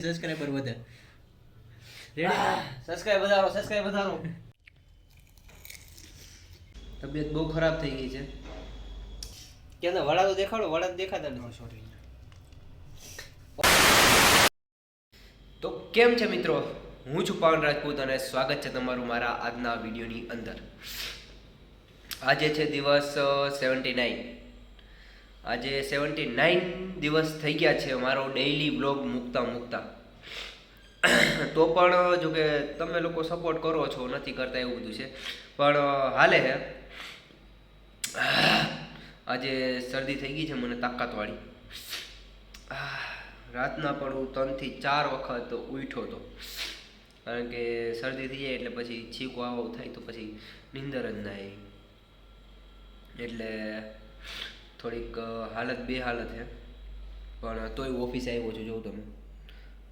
Subscriber વધે. Subscribe વધારો. તબિયત બહુ ખરાબ થઈ ગઈ છે. કેમ વડા તો દેખાડો, વડા દેખાતા નથી. સોરી. તો કેમ છે મિત્રો, હું છું પવન રાજપૂત અને સ્વાગત છે તમારું મારા આજના વિડીયોની અંદર. આજે છે દિવસ 79. આજે 79 દિવસ થઈ ગયા છે મારો ડેઈલી બ્લોગ મૂકતા. તો પણ જો કે તમે લોકો સપોર્ટ કરો છો, નથી કરતા એવું બધું છે, પણ હાલે હે. આજે શરદી થઈ ગઈ છે મને તાકાતવાળી. રાતના પણ હું 3 થી 4 વખત ઉઠ્યો હતો, કારણ કે શરદી થઈ જાય એટલે પછી છીકો આવો થાય તો પછી નીંદર જ ના આવી. એટલે થોડીક હાલત છે, પણ તોય ઓફિસ આવ્યો છું. જોઉં તમે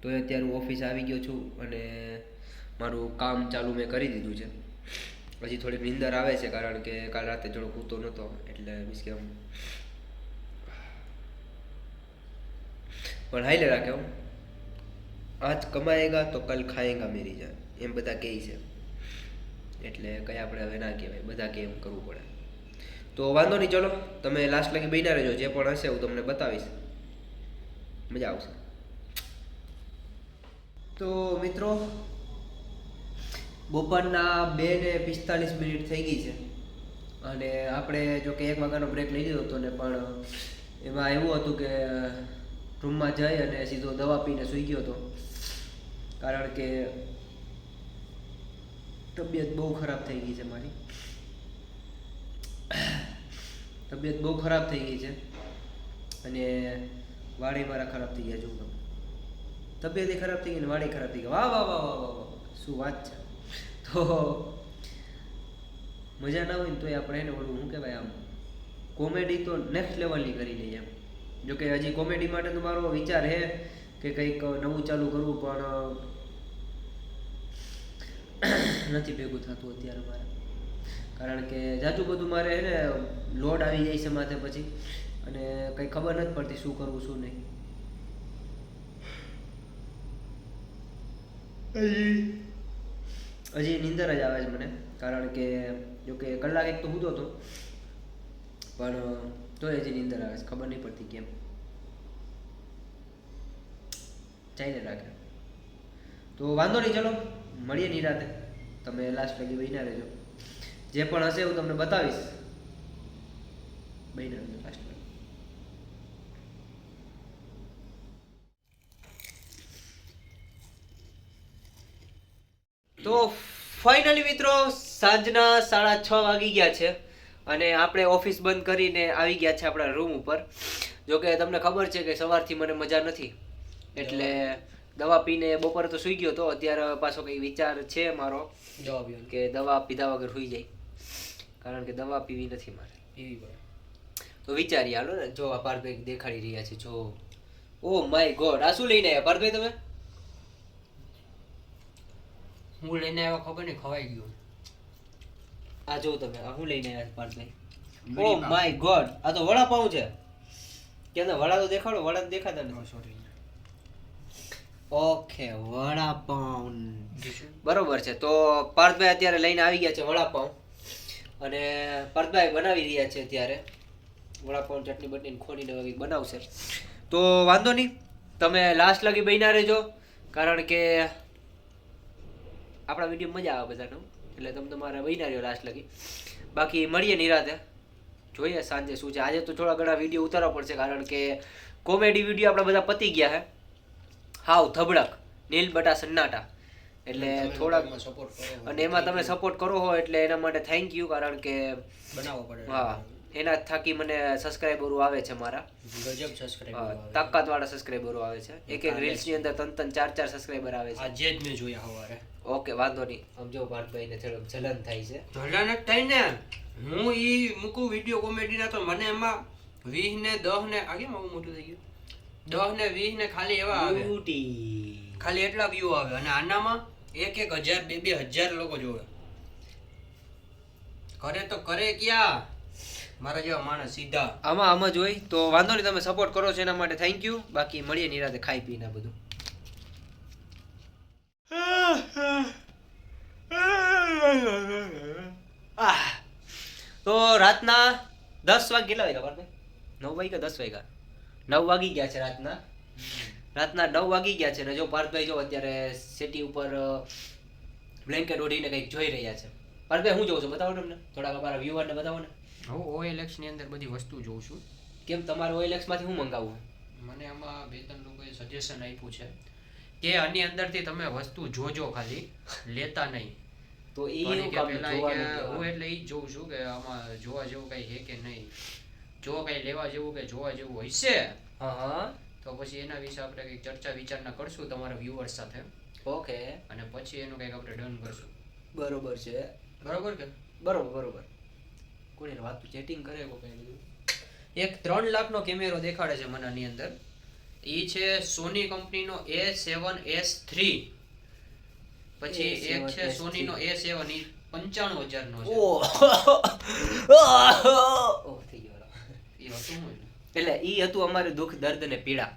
તોય અત્યારે હું ઓફિસ આવી ગયો છું અને મારું કામ ચાલુ મેં કરી દીધું છે. હજી થોડીક નીંદર આવે છે, કારણ કે કાલ રાતે થોડો સૂતો નહોતો, એટલે મીન્સ કે પણ હાઈલે રાખે હું. આજ કમાએગા તો કલ ખાએગા મેરી જાન, એમ બધા કહે છે. એટલે કંઈ આપણે હવે ના કહેવાય, બધા કે એમ કરવું પડે. તો વાંધો નહીં, ચલો તમે લાસ્ટ લગી બન્યા રહેજો. જે પણ હશે હું તમને બતાવીશ, મજા આવશે. તો મિત્રો, બપોરના 2:45 થઈ ગઈ છે અને આપણે જો કે 1 વાગ્યાનો બ્રેક લઈ લીધો હતો ને, પણ એમાં એવું હતું કે રૂમમાં જઈ અને સીધો દવા પીને સૂઈ ગયો હતો, કારણ કે તબિયત બહુ ખરાબ થઈ ગઈ છે મારી. તબિયત બહુ ખરાબ થઈ ગઈ છે અને વાળી મારા ખરાબ થઈ ગયા. જો તબિયત ખરાબ થઈ ગઈ ને વાળી ખરાબ થઈ ગઈ. વાહ વાહ વાહ વાહ વાહ, શું વાત છે. તો મજા ના હોય ને તોય આપણે એને ઓલું શું કહેવાય, આમ કોમેડી તો નેક્સ્ટ લેવલની કરી લઈએ એમ. જોકે હજી કોમેડી માટે તો મારો વિચાર છે કે કંઈક નવું ચાલુ કરવું, પણ નથી ભેગું થતું અત્યારે મારે, કારણ કે જાજુ બધું મારે એને લોડ આવી જાય છે માથે પછી, અને કંઈ ખબર નથી પડતી શું કરવું શું નહીં. હજી નીંદર જ આવે છે મને, કારણ કે જોકે કલાક એક તો સૂતો હતો, પણ તોય હજી નીંદર આવે છે. ખબર નહીં પડતી કેમ. ચાઈને રાખે. તો વાંધો નહીં, ચલો મળીએ નિરાતે. તમે લાસ્ટ લગી બન્યા રહેજો. જે પણ હશે હું તમને બતાવીશ. બન્યા રહેજો લાસ્ટ લગી. તો ફાઇનલી મિત્રો, સાંજના 6:30 વાગી ગયા છે અને આપણે ઓફિસ બંધ કરીને આવી ગયા છે આપણા રૂમ ઉપર. જોકે તમને ખબર છે કે સવારથી મને મજા નથી, એટલે દવા પીને બપોરે તો સૂઈ ગયો હતો. અત્યારે પાછો કંઈ વિચાર છે મારો કે દવા પીધા વગર સૂઈ જાય, કારણ કે દવા પીવી નથી મારે, પીવી પડે. તો વિચારીએ, હાલો ને. જો આ પાર્થભાઈ દેખાડી રહ્યા છે, જો. ઓ માય ગોડ, આ શું લઈને આવ્યા પાર્થભાઈ તમે? હું લઈને આવ્યો ખબર નહીં, ખવાઈ ગયું. આ જો તમે, આ હું લઈને આવ્યા પાર્થભાઈ? ઓ માય ગોડ, આ તો વડાપાઉં છે. કેમ વડા તો દેખાડો, વડા તો દેખાતા નથી. સોરી. ઓકે, વડાપાઉં બરોબર છે. તો પાર્થભાઈ અત્યારે લઈને આવી ગયા છે વડાપાઉં, અને પાર્થભાઈ બનાવી રહ્યા છે અત્યારે વડાપાઉં. ચટણી બટની ખોડીને હવે બનાવશે. તો વાંધો નહીં, તમે લાસ્ટ લગી બન્યા રહેજો, કારણ કે આપણા વિડીયો મજા આવે બધાનો, એટલે તમે તમારે બન્યા રહ્યો લાસ્ટ લગી. બાકી મળીએ નિરાતે, જોઈએ સાંજે શું છે. આજે તો થોડા ઘણા વિડીયો ઉતારવા પડશે, કારણ કે કોમેડી વિડીયો આપણા બધા પતી ગયા છે હાવ ધબડક, નીલ બટા સન્નાટા. એટલે થોડાક સપોર્ટ કરો, અને એમાં તમે સપોર્ટ કરો હો એટલે એના માટે થેન્ક યુ, કારણ કે બનાવવો પડે. હા, એના થાકી મને સબસ્ક્રાઇબરો આવે છે મારા, ગજબ સબસ્ક્રાઇબર તાકાતવાળા સબસ્ક્રાઇબરો આવે છે. એક રીલ્સની અંદર 3-3, 4-4 સબસ્ક્રાઇબર આવે છે. આજે જ મેં જોયા સવારે. ઓકે, વાંધો નહીં. સમજો પાર્થભાઈને થોડુંક જલન થાય છે. જલન જ થાય ને. હું ઈ મૂકું વિડીયો કોમેડીના, તો મને એમાં 20 ને 10 ને આ કેમ આવું મોટું થઈ ગયું, 10 ને 20 ને ખાલી એવા આવે, ખાલી એટલા વ્યૂ આવે, અને આનામાં 1,000, 2,000 લોકો જોવે. કરે તો કરે ક્યાં મારા જેવા માણસ સીધા આમ જ હોય. તો વાંધો નહીં, તમે સપોર્ટ કરો છો એના માટે થેન્ક યુ. બાકી મળીએ નિરાતે ખાઈ પીને બધું. 10 વાગે કેટલા વાગ્યા પાર્થભાઈ? 9 વાગ્યા 10 વાગ્યા? 9 વાગી ગયા છે રાતના 9 વાગી ગયા છે ને જો પાર્થભાઈ જો અત્યારે સેટી ઉપર બ્લેન્કેટ ઓઢીને કંઈક જોઈ રહ્યા છે. પાર્થભાઈ હું જોઉં છું બતાવો તમને, થોડાક અમારા વ્યુઅરને બતાવો ને. હું OLX ની અંદર બધી વસ્તુ જોઉં છું. કેમ તમારે OLX માંથી શું મંગાવવું? મને આમાં 2-3 લોકોએ સજેશન આપ્યું છે કે આની અંદરથી તમે વસ્તુ જોજો, ખાલી લેતા નહીં. તો એ પણ એવું કે કામ પહેલા જોવાનું કે કહેવાનું. હું એટલે ઈ જ જોઉં છું કે આમાં જોવા જેવું કઈ છે કે નહીં, જો કઈ લેવા જેવું કે જોવા જેવું હશે હા તો પછી એના વિશે આપણે કંઈક ચર્ચા વિચારણા કરશું તમારા વ્યુઅર્સ સાથે, ઓકે અને પછી એનું કંઈક આપણે ડન કરશું. બરોબર છે. બરોબર કે બરોબર. કોની વાત ચેટિંગ કરે કો કઈ બધું. એક 3 લાખનો કેમેરો દેખાડે છે મને આની અંદર. ઈ છે સોની કંપનીનો A7S3. પછી એક છે A7S3. સોનીનો A7, ઈ 95,000 નો છે. ઓ થઈ ગયો. ઈ હતું હું ને. એટલે ઈ હતું અમારું દુઃખ દર્દ ને પીડા.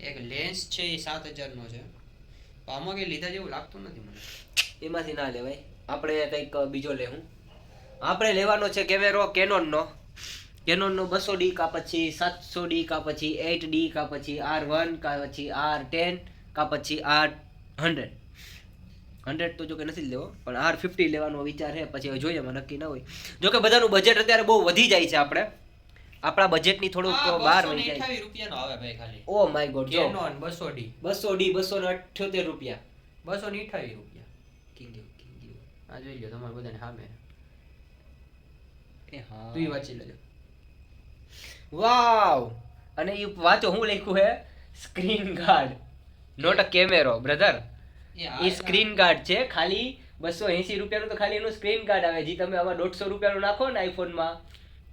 એક લેન્સ છે ઈ 7,000 નો છે. પણ આમાં કઈ લીધા જેવું લાગતું નથી મને. એમાંથી ના લેવાય, આપણે કંઈક બીજો લેવું. આપણે લેવાનો છે કેમેરો કેનોનનો 200D કા પછી 700D કા પછી 8D કા પછી R1 કા પછી R10 કા પછી R100. 100 તો જો કે નથી જ લેવો, પણ R50 લેવાનો વિચાર છે. પછી હવે જોઈએ, એમાં નક્કી ના હોય. જો કે બધાનું બજેટ અત્યારે બહુ વધી જાય છે. આપણા બજેટની થોડુંક બહાર વહી જાય. 228 રૂપિયાનો આવે ભાઈ ખાલી. ઓ માય ગોડ, જો કેનોન 200D 200D 278 રૂપિયા. 228 રૂપિયા. કિંગ આ જોઈ લ્યો તમારે બધાને સામે. એ હા, તું ઈ વાંચી લેજો. વાવ. અને એ વાંચો હું લખ્યું હે, સ્ક્રીન ગાર્ડ નોટ અ કેમેરો બ્રધર. એ સ્ક્રીન ગાર્ડ છે, ખાલી 280 રૂપિયાનું તો ખાલી એનું સ્ક્રીન ગાર્ડ આવે. જે તમે આમાં 150 રૂપિયાનું નાખો ને આઈફોનમાં,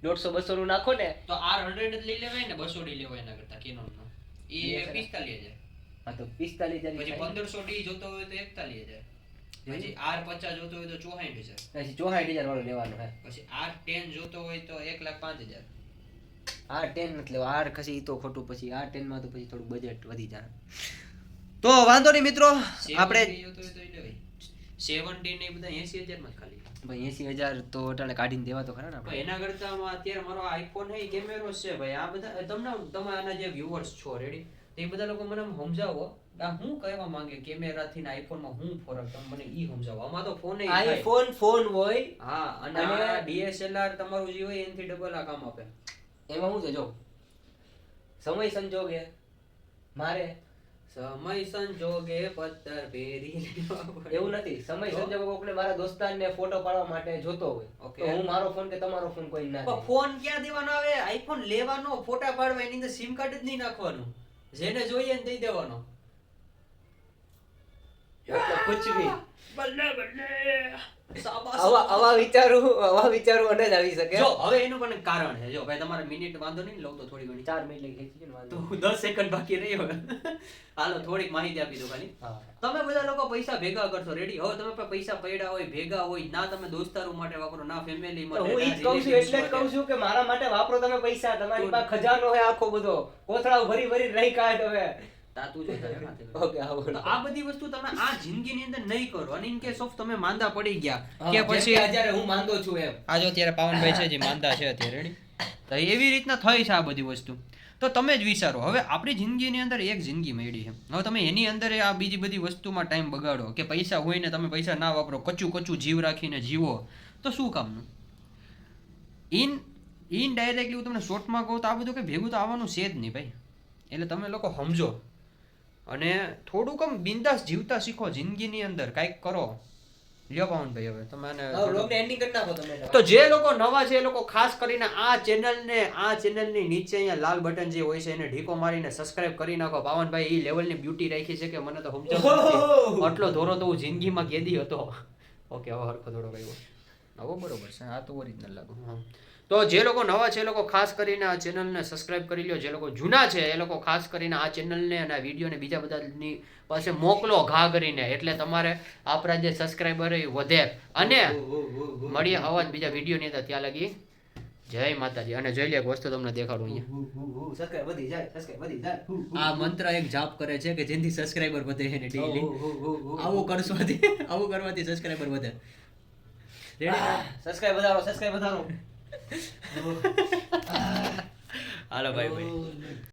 150-200 નું નાખો ને તો R100 જ લઈ લેવાય ને, 200D લેવાય એના કરતા કેનોનનો. એ 45,000. હા તો 45,000 પછી 1500D જોતો હોય તો 41,000. પછી R50 જોતો હોય તો 64,000. પછી 64,000 વાળો લેવાનો હે. પછી R10 જોતો હોય તો 1,05,000. R10 નથી લેવો, R ખસી ઈ તો ખોટું. પછી R10 માં તો પછી થોડું બજેટ વધી જાય. તો વાંધો નહીં મિત્રો, આપણે 70 જોતો હોય તો એ લેવાય. 70 ને એ બધા 80,000 માં જ ખાલી. ભાઈ 80,000 તો અટાણે કાઢીને દેવા તો ખરા ને પણ આપણે. એના કરતા અત્યારે મારો આઈફોન હે કેમેરો છે ભાઈ. આ બધા તમને તમારા જે વ્યુઅર્સ છો રેડી, તે બધા લોકો મને સમજાવો આ હું કહેવા માંગે કેમેરાથી ને આઈફોનમાં હું ફરક, તમે મને ઈ સમજાવો. આમાં તો ફોન આઈફોન ફોન હોય, હા, અને આ DSLR તમારું જે હોય એનાથી ડબલ આ કામ આપે. એમાં શું છે જો, સમય સંજોગે મારે સમય સંજોગે પત્તર પહેરી એવું નથી. સમય સંજોગે કોકને મારા દોસ્તારને ફોટો પાડવા માટે જોતો હોય, Okay. તો હું મારો ફોન કે તમારો ફોન કોઈ ના દે. ફોન ક્યાં દેવાનો આવે? આઈફોન લેવાનો, ફોટા પાડવા, એની અંદર સિમ કાર્ડ જ નહીં નાખવાનું, જેને જોઈએ ને દઈ દેવાનો. એટલે કુછ ભી બલ્લે બલ્લે શાબાશ. આવા વિચારો અને જ આવી શકે. જો હવે એનું પણ એક કારણ છે. જો ભાઈ તમારે મિનિટ વાંધો નહીં, લઉં તો થોડી ઘણી. 4 મિનિટ લઈ ખેંચી ને વાંધો. તો 10 સેકન્ડ બાકી રહી હવે. હાલો થોડીક માહિતી આપી દો ખાલી. હા. તમે બધા લોકો પૈસા ભેગા કરશો રેડી. હવે તમે પાસે પૈસા પડ્યા હોય, ભેગા હોય, ના તમે દોસ્તારો માટે વાપરો, ના ફેમિલી તો માટે, હું ઈ જ ના કહું છું, એટલે જ relatives કહું છું કે મારા માટે વાપરો તમે પૈસા. તમારી તો- પાસે ખજાનો હોય આખો બધો, કોથળાઓ ભરી ભરી રહી કાઢ હવે. તાતું જો તારે માથે. ઓકે, આવો. તો આ બધી વસ્તુ તમે આ જિંદગીની અંદર નહીં કરો. અને ઇન કેસ ઓફ તમે માંદા પડી ગયા હા, કે જેમ પછી અત્યારે હું માંદો છું એમ. આ જો અત્યારે પાવનભાઈ છે જે માંદા છે અત્યારે રેડી, તો એવી રીતના થઈ છે આ બધી વસ્તુ. તો તમે જ વિચારો, હવે આપણી જિંદગીની અંદર એક જિંદગી મળી છે, હવે તમે એની અંદર આ બીજી બધી વસ્તુમાં ટાઈમ બગાડો કે પૈસા હોય ને તમે પૈસા ના વાપરો, કચું જીવ રાખીને જીવો, તો શું કામનું? ઇનડાયરેક્ટલી હું તમને શોર્ટમાં કહું તો આ બધું કંઈ ભેગું તો આવવાનું છે જ નહીં ભાઈ. એટલે તમે લોકો સમજો અને થોડુંક આમ બિંદાસ જીવતા શીખો જિંદગીની અંદર, કાંઈક કરો. લ્યો પાવનભાઈ હવે તમે આને હવે vlog ને ending કરી નાખો તમે. તો જે લોકો નવા છે એ લોકો ખાસ કરીને આ ચેનલની નીચે અહીંયા લાલ બટન જે હોય છે એને ઢીકો મારીને સબસ્ક્રાઇબ કરી નાખો. પાવનભાઈ ઈ લેવલની બ્યુટી રાખી છે કે મને તો સમજાતું નથી. આટલો ધોરો તો હું જિંદગીમાં કેદી હતો. ઓકે, હવે હરખો થોડો કયો હવે બરોબર છે. આ તો ઓરિજિનલ લાગુ. તો જે લોકો નવા છે એ લોકો ખાસ કરીને આ ચેનલને સબસ્ક્રાઇબ કરી લ્યો. જે લોકો જૂના છે એ લોકો ખાસ કરીને આ ચેનલને અને આ વિડીયોને બીજા બધાની પાસે મોકલો ઘા કરીને, એટલે તમારે આપણા જે સબસ્ક્રાઇબર એ વધે. અને મળીએ અવાજ બીજા વિડીયોની અંદર. ત્યાં લગી જય માતાજી. અને જોઈ લે એક વસ્તુ તમને દેખાડું અહીંયા. સબસ્ક્રાઇબ વધી જાય. આ મંત્ર એક જાપ કરે છે કે જેથી સબસ્ક્રાઇબર વધે છે ને ડેઈલી. આવું કરવાથી સબસ્ક્રાઇબર વધે. સબસ્ક્રાઇબ વધારો. હાલો ભાઈ ભાઈ